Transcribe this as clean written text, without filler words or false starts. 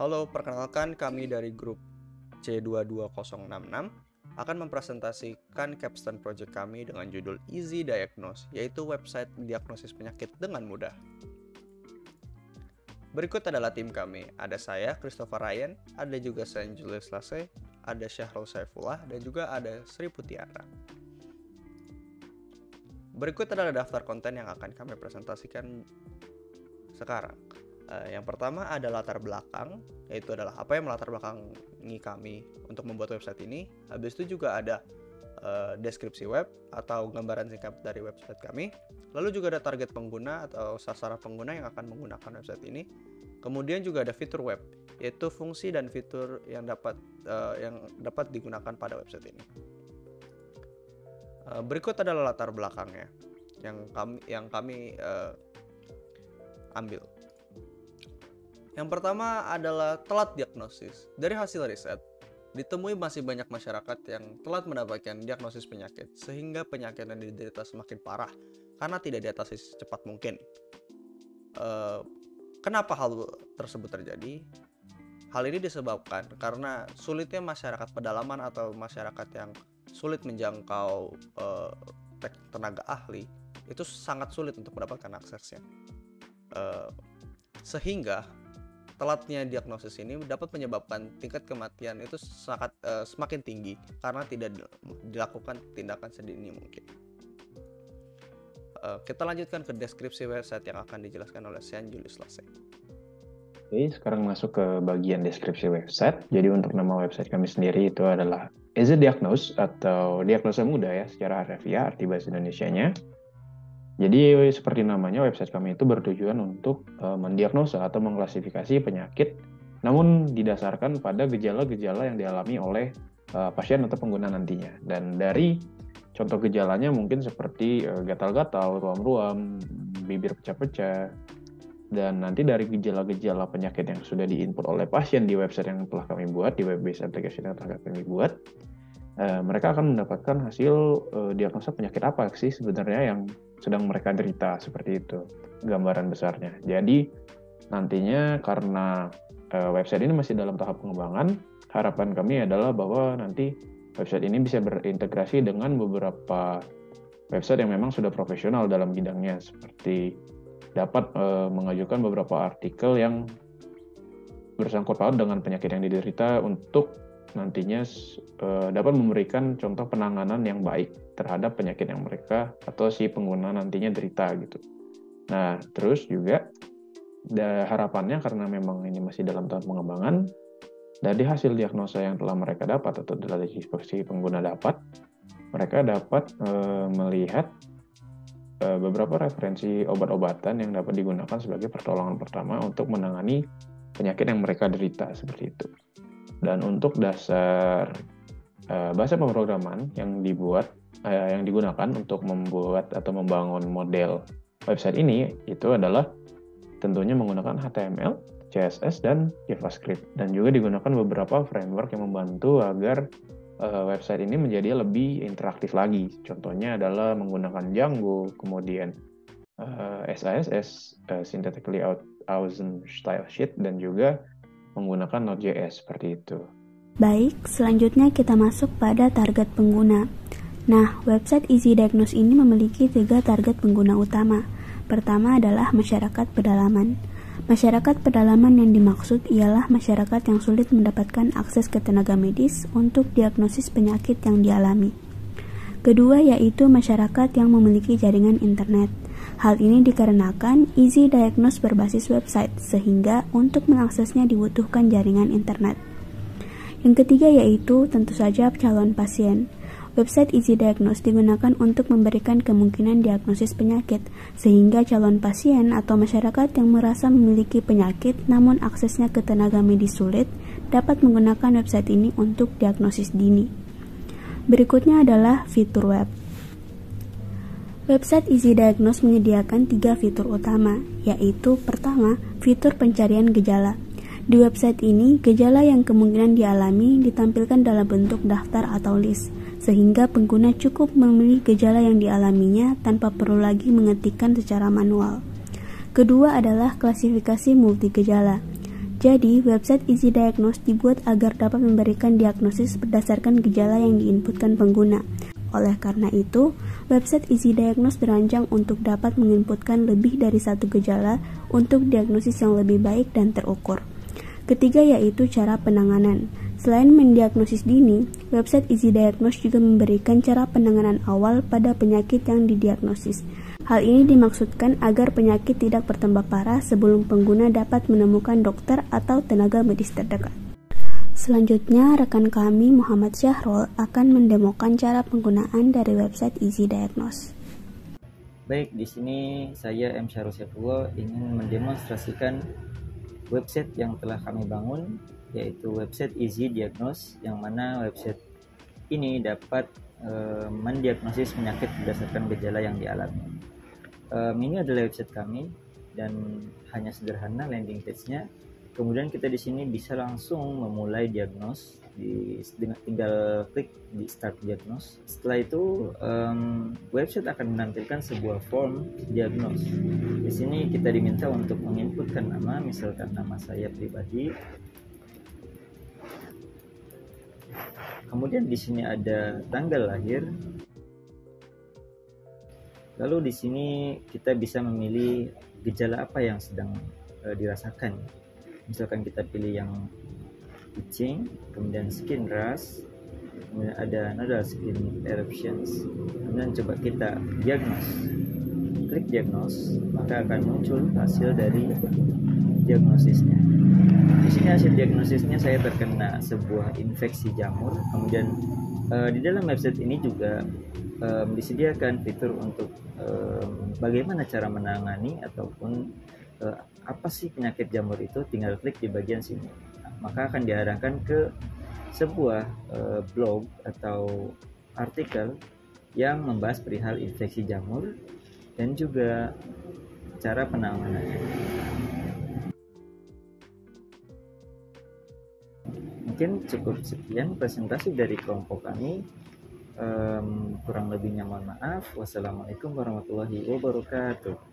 Halo, perkenalkan kami dari grup C22066 akan mempresentasikan capstone project kami dengan judul Easy Diagnose, yaitu website diagnosis penyakit dengan mudah. Berikut adalah tim kami. Ada saya, Christopher Ryan, ada juga Saint Julius Lase, ada Syahrul Saifullah, dan juga ada Sri Putiara. Berikut adalah daftar konten yang akan kami presentasikan sekarang. Yang pertama ada latar belakang, yaitu adalah apa yang melatar belakangi kami untuk membuat website ini. Habis itu juga ada deskripsi web atau gambaran singkat dari website kami. Lalu juga ada target pengguna atau sasaran pengguna yang akan menggunakan website ini. Kemudian juga ada fitur web, yaitu fungsi dan fitur yang dapat digunakan pada website ini. Berikut adalah latar belakangnya yang kami ambil. Yang pertama adalah telat diagnosis. Dari hasil riset, ditemui masih banyak masyarakat yang telat mendapatkan diagnosis penyakit, sehingga penyakit yang diderita semakin parah karena tidak diatasi secepat mungkin. Kenapa hal tersebut terjadi? Hal ini disebabkan karena sulitnya masyarakat pedalaman atau masyarakat yang sulit menjangkau tenaga ahli, itu sangat sulit untuk mendapatkan aksesnya. Sehingga telatnya diagnosis ini dapat menyebabkan tingkat kematian itu semakin tinggi karena tidak dilakukan tindakan sedini mungkin. Kita lanjutkan ke deskripsi website yang akan dijelaskan oleh Saint Julius Lase. Oke, sekarang masuk ke bagian deskripsi website. Jadi untuk nama website kami sendiri itu adalah Easy Diagnose atau diagnosa mudah ya secara harfiah arti bahasa Indonesianya. Jadi seperti namanya, website kami itu bertujuan untuk mendiagnosa atau mengklasifikasi penyakit, namun didasarkan pada gejala-gejala yang dialami oleh pasien atau pengguna nantinya. Dan dari contoh gejalanya mungkin seperti gatal-gatal, ruam-ruam, bibir pecah-pecah, dan nanti dari gejala-gejala penyakit yang sudah diinput oleh pasien di website yang telah kami buat, di web-based application yang telah kami buat, mereka akan mendapatkan hasil diagnosa penyakit apa sih sebenarnya yang sedang mereka derita, seperti itu gambaran besarnya. Jadi nantinya karena website ini masih dalam tahap pengembangan, harapan kami adalah bahwa nanti website ini bisa berintegrasi dengan beberapa website yang memang sudah profesional dalam bidangnya, seperti dapat mengajukan beberapa artikel yang bersangkut paut dengan penyakit yang diderita untuk nantinya dapat memberikan contoh penanganan yang baik terhadap penyakit yang mereka atau si pengguna nantinya derita gitu. Nah, terus juga harapannya karena memang ini masih dalam tahap pengembangan, dari hasil diagnosa yang telah mereka dapat atau dari si pengguna dapat, mereka dapat melihat beberapa referensi obat-obatan yang dapat digunakan sebagai pertolongan pertama untuk menangani penyakit yang mereka derita, seperti itu. Dan untuk dasar bahasa pemrograman yang digunakan untuk membuat atau membangun model website ini itu adalah tentunya menggunakan HTML, CSS, dan JavaScript. Dan juga digunakan beberapa framework yang membantu agar website ini menjadi lebih interaktif lagi. Contohnya adalah menggunakan Django, kemudian SASS, Synthetically Awesome Style Sheet, dan juga menggunakan Node.js seperti itu. Baik, selanjutnya kita masuk pada target pengguna. Nah, website Easy Diagnose ini memiliki 3 target pengguna utama. Pertama adalah masyarakat pedalaman. Masyarakat pedalaman yang dimaksud ialah masyarakat yang sulit mendapatkan akses ke tenaga medis untuk diagnosis penyakit yang dialami. Kedua yaitu masyarakat yang memiliki jaringan internet. Hal ini dikarenakan Easy Diagnose berbasis website, sehingga untuk mengaksesnya dibutuhkan jaringan internet. Yang ketiga yaitu tentu saja calon pasien. Website Easy Diagnose digunakan untuk memberikan kemungkinan diagnosis penyakit, sehingga calon pasien atau masyarakat yang merasa memiliki penyakit namun aksesnya ke tenaga medis sulit dapat menggunakan website ini untuk diagnosis dini. Berikutnya adalah fitur web. Website Easy Diagnose menyediakan 3 fitur utama, yaitu pertama, fitur pencarian gejala. Di website ini, gejala yang kemungkinan dialami ditampilkan dalam bentuk daftar atau list, sehingga pengguna cukup memilih gejala yang dialaminya tanpa perlu lagi mengetikkan secara manual. Kedua adalah klasifikasi multi gejala. Jadi, website Easy Diagnose dibuat agar dapat memberikan diagnosis berdasarkan gejala yang diinputkan pengguna. Oleh karena itu, website Easy Diagnose dirancang untuk dapat menginputkan lebih dari satu gejala untuk diagnosis yang lebih baik dan terukur. Ketiga yaitu cara penanganan. Selain mendiagnosis dini, website Easy Diagnose juga memberikan cara penanganan awal pada penyakit yang didiagnosis. Hal ini dimaksudkan agar penyakit tidak bertambah parah sebelum pengguna dapat menemukan dokter atau tenaga medis terdekat. Selanjutnya, rekan kami Muhammad Syahrul akan mendemokan cara penggunaan dari website Easy Diagnose. Baik, di sini saya M. Syahrul Saifullah ingin mendemonstrasikan website yang telah kami bangun, yaitu website Easy Diagnose, yang mana website ini dapat mendiagnosis penyakit berdasarkan gejala yang dialami. Ini adalah website kami dan hanya sederhana landing page-nya. Kemudian kita di sini bisa langsung memulai diagnos, tinggal klik di start diagnos. Setelah itu website akan menampilkan sebuah form diagnos. Di sini kita diminta untuk menginputkan nama, misalkan nama saya pribadi. Kemudian di sini ada tanggal lahir. Lalu di sini kita bisa memilih gejala apa yang sedang dirasakan. Misalkan kita pilih yang itching, kemudian skin rash, kemudian ada nodal skin eruptions, kemudian coba kita diagnos. Klik diagnos, maka akan muncul hasil dari diagnosisnya. Di sini hasil diagnosisnya saya terkena sebuah infeksi jamur. Kemudian di dalam website ini juga disediakan fitur untuk bagaimana cara menangani ataupun apa sih penyakit jamur itu, tinggal klik di bagian sini. Maka akan diarahkan ke sebuah blog atau artikel yang membahas perihal infeksi jamur dan juga cara penanganannya. Mungkin cukup sekian presentasi dari kelompok kami. Kurang lebihnya mohon maaf. Wassalamualaikum warahmatullahi wabarakatuh.